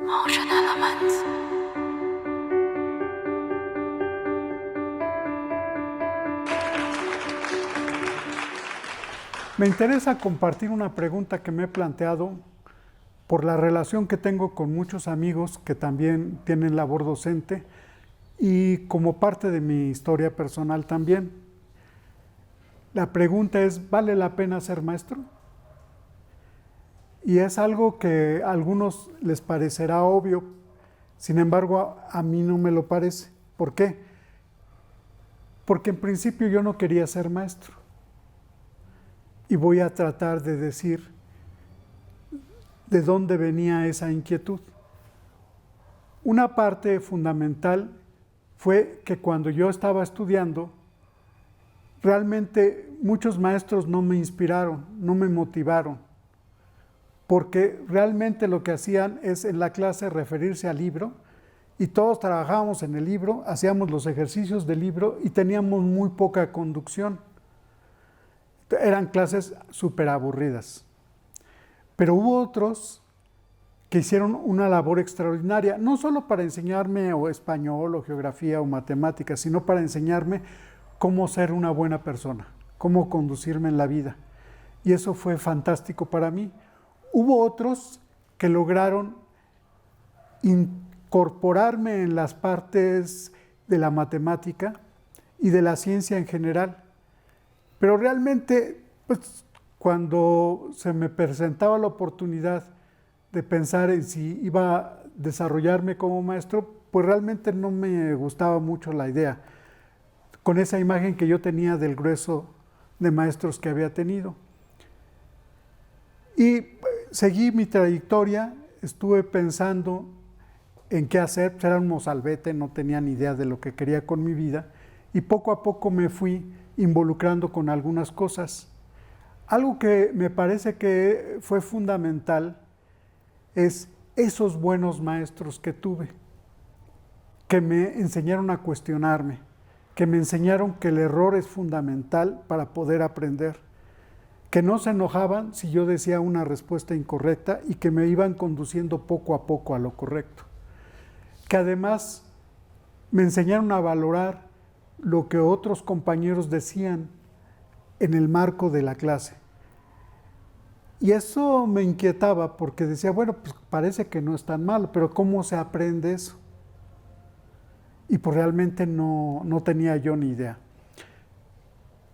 موجنا لمنت. Me interesa compartir una pregunta que me he planteado por la relación que tengo con muchos amigos que también tienen labor docente y como parte de mi historia personal también. La pregunta es, ¿vale la pena ser maestro? Y es algo que a algunos les parecerá obvio, sin embargo a mí no me lo parece. ¿Por qué? Porque en principio yo no quería ser maestro. Y voy a tratar de decir de dónde venía esa inquietud. Una parte fundamental fue que cuando yo estaba estudiando, realmente muchos maestros no me inspiraron, no me motivaron, porque realmente lo que hacían es en la clase referirse al libro y todos trabajábamos en el libro, hacíamos los ejercicios del libro y teníamos muy poca conducción. Eran clases súper aburridas. Pero hubo otros que hicieron una labor extraordinaria, no solo para enseñarme o español o geografía o matemáticas, sino para enseñarme cómo ser una buena persona, cómo conducirme en la vida. Y eso fue fantástico para mí. Hubo otros que lograron incorporarme en las partes de la matemática y de la ciencia en general. Pero realmente, pues, cuando se me presentaba la oportunidad de pensar en si iba a desarrollarme como maestro, pues realmente no me gustaba mucho la idea, con esa imagen que yo tenía del grueso de maestros que había tenido. Y seguí mi trayectoria, estuve pensando en qué hacer, pues era un mozalbete, no tenía ni idea de lo que quería con mi vida, y poco a poco me fui involucrando con algunas cosas. Algo que me parece que fue fundamental es esos buenos maestros que tuve, que me enseñaron a cuestionarme, que me enseñaron que el error es fundamental para poder aprender, que no se enojaban si yo decía una respuesta incorrecta y que me iban conduciendo poco a poco a lo correcto, que además me enseñaron a valorar lo que otros compañeros decían en el marco de la clase. Y eso me inquietaba porque decía, bueno, pues parece que no es tan malo, pero ¿cómo se aprende eso? Y pues realmente no tenía yo ni idea.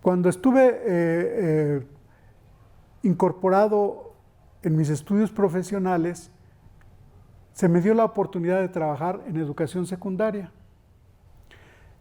Cuando estuve incorporado en mis estudios profesionales, se me dio la oportunidad de trabajar en educación secundaria.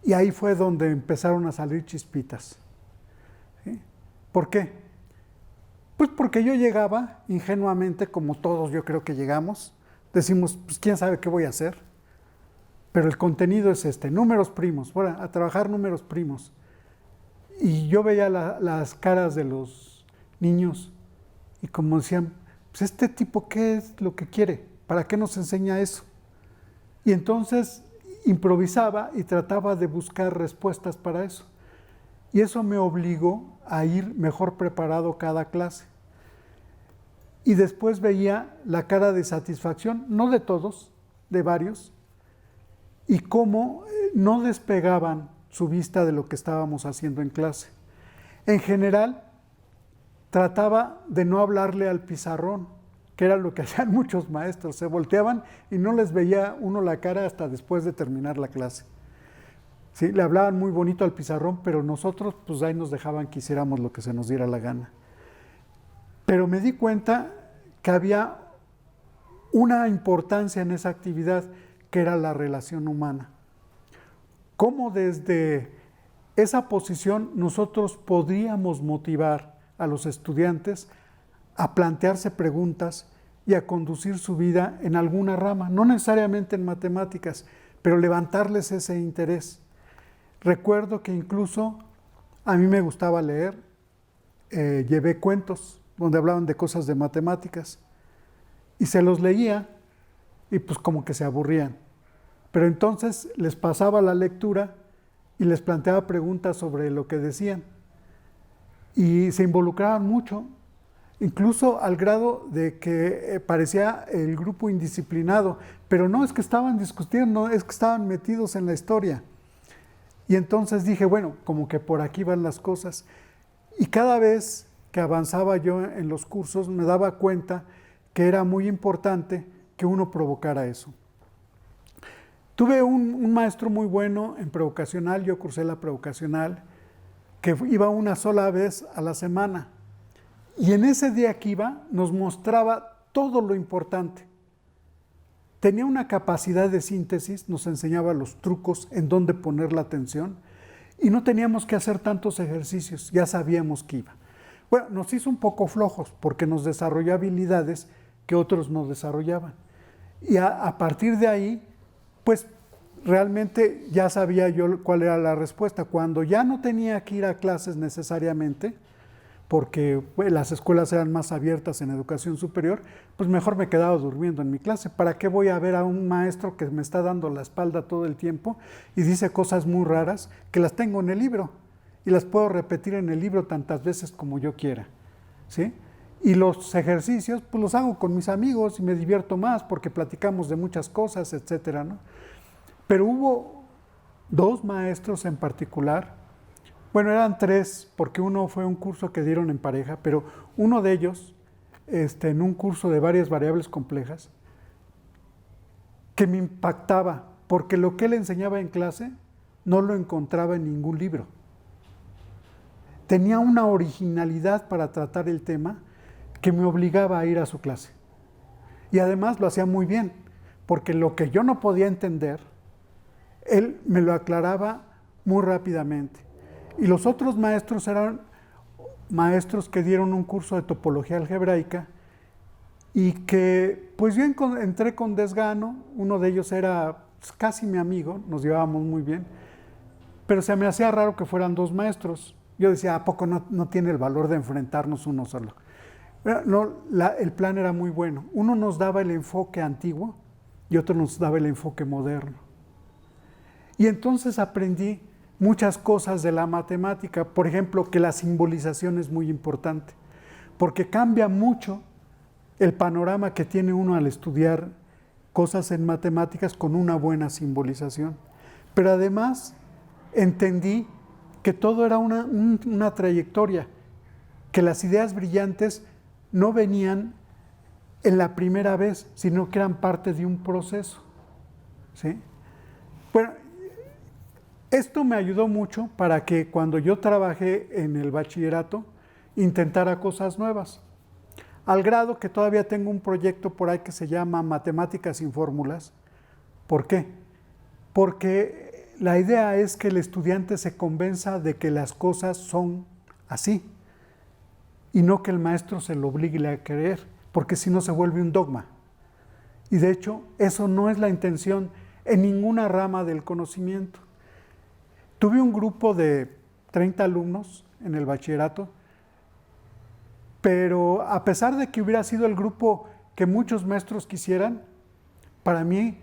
Y ahí fue donde empezaron a salir chispitas. ¿Sí? ¿Por qué? Pues porque yo llegaba ingenuamente, como todos yo creo que llegamos, decimos, pues quién sabe qué voy a hacer, pero el contenido es este, números primos, bueno, a trabajar números primos. Y yo veía las caras de los niños y como decían, pues este tipo, ¿qué es lo que quiere? ¿Para qué nos enseña eso? Y entonces improvisaba y trataba de buscar respuestas para eso. Y eso me obligó a ir mejor preparado cada clase. Y después veía la cara de satisfacción, no de todos, de varios, y cómo no despegaban su vista de lo que estábamos haciendo en clase. En general, trataba de no hablarle al pizarrón, que era lo que hacían muchos maestros, se volteaban y no les veía uno la cara hasta después de terminar la clase. Sí, le hablaban muy bonito al pizarrón, pero nosotros pues ahí nos dejaban que hiciéramos lo que se nos diera la gana. Pero me di cuenta que había una importancia en esa actividad que era la relación humana. Cómo desde esa posición nosotros podríamos motivar a los estudiantes a plantearse preguntas y a conducir su vida en alguna rama, no necesariamente en matemáticas, pero levantarles ese interés. Recuerdo que incluso a mí me gustaba leer, llevé cuentos donde hablaban de cosas de matemáticas y se los leía y pues como que se aburrían. Pero entonces les pasaba la lectura y les planteaba preguntas sobre lo que decían y se involucraban mucho. incluso al grado de que parecía el grupo indisciplinado, pero no es que estaban discutiendo, es que estaban metidos en la historia. Y entonces dije, bueno, como que por aquí van las cosas. Y cada vez que avanzaba yo en los cursos me daba cuenta que era muy importante que uno provocara eso. Tuve un maestro muy bueno en prevocacional, yo cursé la prevocacional, que iba una sola vez a la semana. Y en ese día que iba nos mostraba todo lo importante. Tenía una capacidad de síntesis, nos enseñaba los trucos en dónde poner la atención y no teníamos que hacer tantos ejercicios, ya sabíamos que iba. Bueno, nos hizo un poco flojos porque nos desarrolló habilidades que otros no desarrollaban. Y a partir de ahí, pues realmente ya sabía yo cuál era la respuesta. Cuando ya no tenía que ir a clases necesariamente, porque pues, las escuelas eran más abiertas en educación superior, pues mejor me quedaba durmiendo en mi clase. ¿Para qué voy a ver a un maestro que me está dando la espalda todo el tiempo y dice cosas muy raras que las tengo en el libro y las puedo repetir en el libro tantas veces como yo quiera, ¿sí? Y los ejercicios, pues los hago con mis amigos y me divierto más porque platicamos de muchas cosas, etcétera, ¿no? Pero hubo dos maestros en particular. Bueno, eran tres, porque uno fue un curso que dieron en pareja, pero uno de ellos, en un curso de varias variables complejas, que me impactaba, porque lo que él enseñaba en clase no lo encontraba en ningún libro. Tenía una originalidad para tratar el tema que me obligaba a ir a su clase. Y además lo hacía muy bien, porque lo que yo no podía entender, él me lo aclaraba muy rápidamente. Y los otros maestros eran maestros que dieron un curso de topología algebraica y que pues yo entré con desgano. Uno de ellos era pues, casi mi amigo, nos llevábamos muy bien, pero se me hacía raro que fueran dos maestros. Yo decía, ¿a poco no tiene el valor de enfrentarnos uno solo? No, el plan era muy bueno. Uno nos daba el enfoque antiguo y otro nos daba el enfoque moderno. Y entonces aprendí muchas cosas de la matemática, por ejemplo, que la simbolización es muy importante, porque cambia mucho el panorama que tiene uno al estudiar cosas en matemáticas con una buena simbolización. Pero además entendí que todo era una trayectoria, que las ideas brillantes no venían en la primera vez, sino que eran parte de un proceso, ¿sí? Bueno, esto me ayudó mucho para que cuando yo trabajé en el bachillerato intentara cosas nuevas, al grado que todavía tengo un proyecto por ahí que se llama Matemáticas sin Fórmulas. ¿Por qué? Porque la idea es que el estudiante se convenza de que las cosas son así y no que el maestro se lo obligue a creer, porque si no se vuelve un dogma. Y de hecho, eso no es la intención en ninguna rama del conocimiento. Tuve un grupo de 30 alumnos en el bachillerato, pero a pesar de que hubiera sido el grupo que muchos maestros quisieran, para mí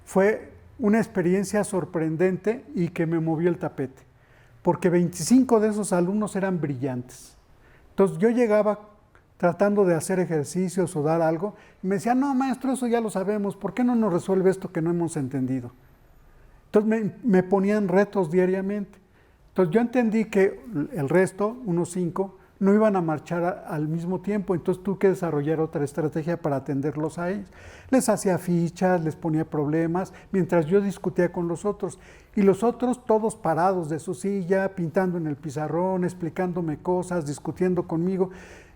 fue una experiencia sorprendente y que me movió el tapete, porque 25 de esos alumnos eran brillantes. Entonces yo llegaba tratando de hacer ejercicios o dar algo, y me decían, no maestro, eso ya lo sabemos, ¿por qué no nos resuelve esto que no hemos entendido? Entonces me ponían retos diariamente. Entonces yo entendí que el resto, unos 5, no iban a marchar al mismo tiempo, entonces tuve que desarrollar otra estrategia para atenderlos a ellos. Les hacía fichas, les ponía problemas, mientras yo discutía con los otros. Y los otros todos parados de su silla, pintando en el pizarrón, explicándome cosas, discutiendo conmigo.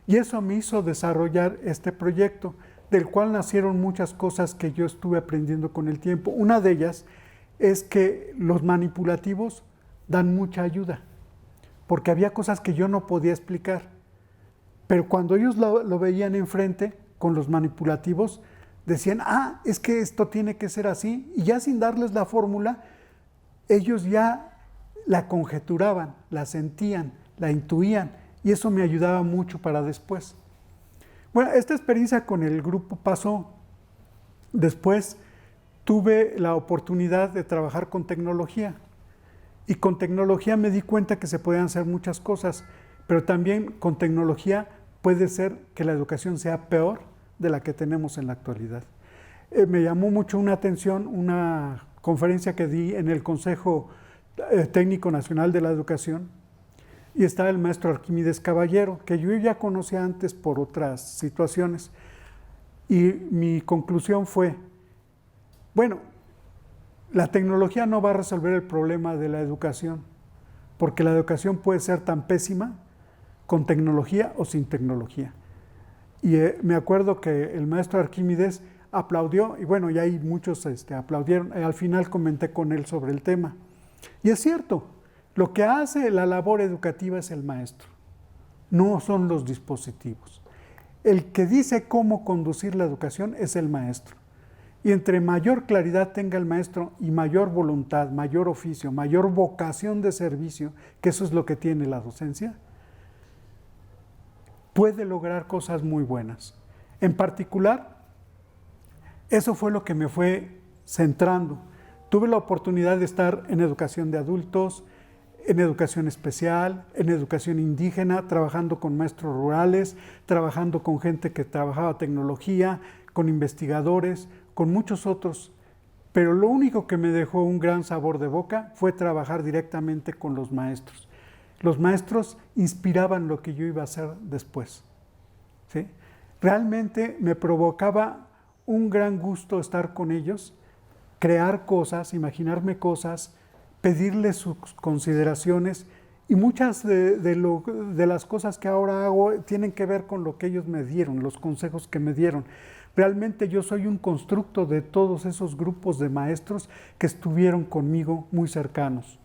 Y eso me hizo desarrollar este proyecto, del cual nacieron muchas cosas que yo estuve aprendiendo con el tiempo. Una de ellas es que los manipulativos dan mucha ayuda, porque había cosas que yo no podía explicar, pero cuando ellos lo veían enfrente con los manipulativos, decían, ah, es que esto tiene que ser así, y ya sin darles la fórmula, ellos ya la conjeturaban, la sentían, la intuían, y eso me ayudaba mucho para después. Bueno, esta experiencia con el grupo pasó. Después tuve la oportunidad de trabajar con tecnología, y con tecnología me di cuenta que se podían hacer muchas cosas, pero también con tecnología puede ser que la educación sea peor de la que tenemos en la actualidad. Me llamó mucho una atención una conferencia que di en el Consejo Técnico Nacional de la Educación, y estaba el maestro Arquímedes Caballero, que yo ya conocía antes por otras situaciones. Y mi conclusión fue, bueno, la tecnología no va a resolver el problema de la educación, porque la educación puede ser tan pésima con tecnología o sin tecnología. Y me acuerdo que el maestro Arquímedes aplaudió, y bueno, ya hay muchos aplaudieron. Al final comenté con él sobre el tema. Y es cierto, lo que hace la labor educativa es el maestro, no son los dispositivos. El que dice cómo conducir la educación es el maestro. Y entre mayor claridad tenga el maestro y mayor voluntad, mayor oficio, mayor vocación de servicio, que eso es lo que tiene la docencia, puede lograr cosas muy buenas. En particular, eso fue lo que me fue centrando. Tuve la oportunidad de estar en educación de adultos, en educación especial, en educación indígena, trabajando con maestros rurales, trabajando con gente que trabajaba tecnología, con investigadores, con muchos otros. Pero lo único que me dejó un gran sabor de boca fue trabajar directamente con los maestros. Los maestros inspiraban lo que yo iba a hacer después, ¿sí? Realmente me provocaba un gran gusto estar con ellos, crear cosas, imaginarme cosas, pedirles sus consideraciones, y muchas de las cosas que ahora hago tienen que ver con lo que ellos me dieron, los consejos que me dieron. Realmente yo soy un constructo de todos esos grupos de maestros que estuvieron conmigo muy cercanos.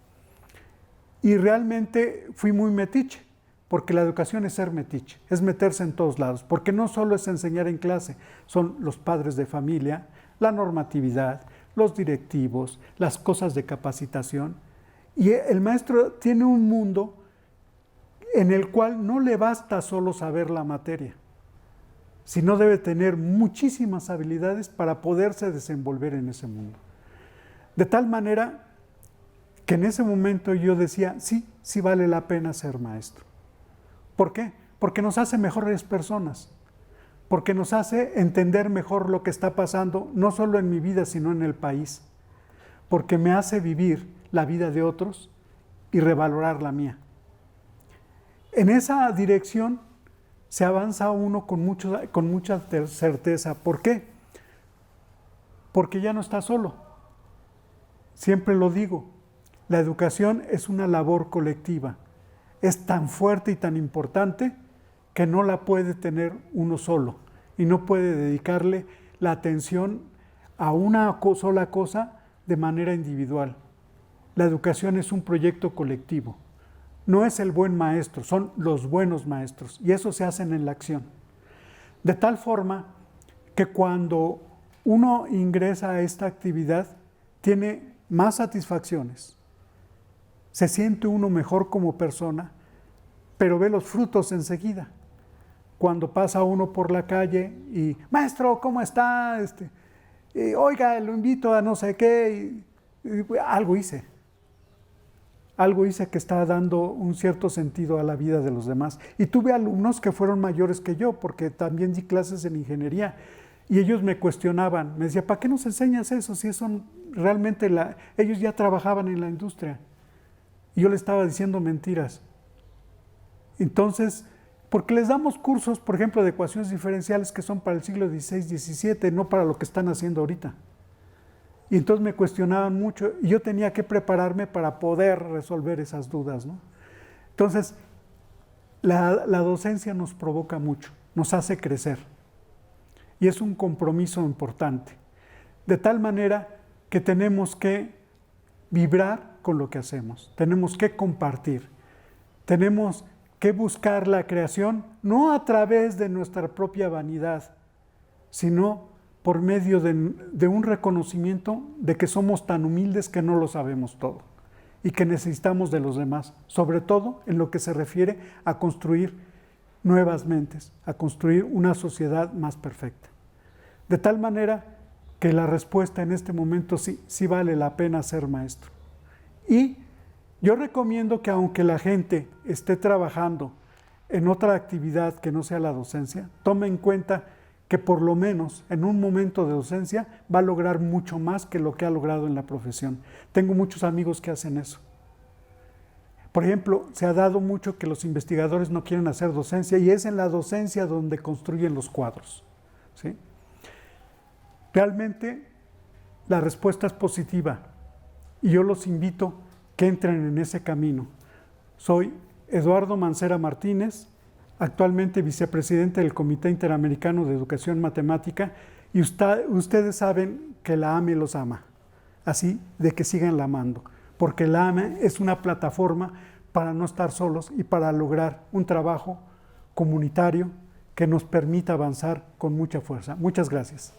Y realmente fui muy metiche, porque la educación es ser metiche, es meterse en todos lados, porque no solo es enseñar en clase, son los padres de familia, la normatividad, los directivos, las cosas de capacitación. Y el maestro tiene un mundo en el cual no le basta solo saber la materia, sino debe tener muchísimas habilidades para poderse desenvolver en ese mundo. De tal manera que en ese momento yo decía, sí, sí vale la pena ser maestro. ¿Por qué? Porque nos hace mejores personas, porque nos hace entender mejor lo que está pasando, no solo en mi vida, sino en el país, porque me hace vivir la vida de otros y revalorar la mía. En esa dirección se avanza uno con mucha certeza. ¿Por qué? Porque ya no está solo. Siempre lo digo, la educación es una labor colectiva. Es tan fuerte y tan importante que no la puede tener uno solo y no puede dedicarle la atención a una sola cosa de manera individual. La educación es un proyecto colectivo. No es el buen maestro, son los buenos maestros, y eso se hace en la acción. De tal forma que cuando uno ingresa a esta actividad, tiene más satisfacciones. Se siente uno mejor como persona, pero ve los frutos enseguida. Cuando pasa uno por la calle y, maestro, ¿cómo está? Oiga, lo invito a no sé qué, algo hice. Algo hice que está dando un cierto sentido a la vida de los demás. Y tuve alumnos que fueron mayores que yo, porque también di clases en ingeniería, y ellos me cuestionaban, me decían, ¿para qué nos enseñas eso? Si eso realmente, ellos ya trabajaban en la industria. Y yo les estaba diciendo mentiras. Entonces, porque les damos cursos, por ejemplo, de ecuaciones diferenciales que son para el siglo XVI, XVII, no para lo que están haciendo ahorita. Y entonces me cuestionaban mucho y yo tenía que prepararme para poder resolver esas dudas, ¿no? Entonces, la docencia nos provoca mucho, nos hace crecer. Y es un compromiso importante. De tal manera que tenemos que vibrar con lo que hacemos, tenemos que compartir, tenemos que buscar la creación, no a través de nuestra propia vanidad, sino por medio de un reconocimiento de que somos tan humildes que no lo sabemos todo y que necesitamos de los demás, sobre todo en lo que se refiere a construir nuevas mentes, a construir una sociedad más perfecta. De tal manera que la respuesta en este momento sí vale la pena ser maestro. Y yo recomiendo que aunque la gente esté trabajando en otra actividad que no sea la docencia, tome en cuenta que por lo menos en un momento de docencia va a lograr mucho más que lo que ha logrado en la profesión. Tengo muchos amigos que hacen eso. Por ejemplo, se ha dado mucho que los investigadores no quieren hacer docencia y es en la docencia donde construyen los cuadros, ¿sí? Realmente la respuesta es positiva y yo los invito que entren en ese camino. Soy Eduardo Mancera Martínez, actualmente vicepresidente del Comité Interamericano de Educación Matemática, y ustedes saben que la AME los ama, así de que sigan la amando, porque la AME es una plataforma para no estar solos y para lograr un trabajo comunitario que nos permita avanzar con mucha fuerza. Muchas gracias.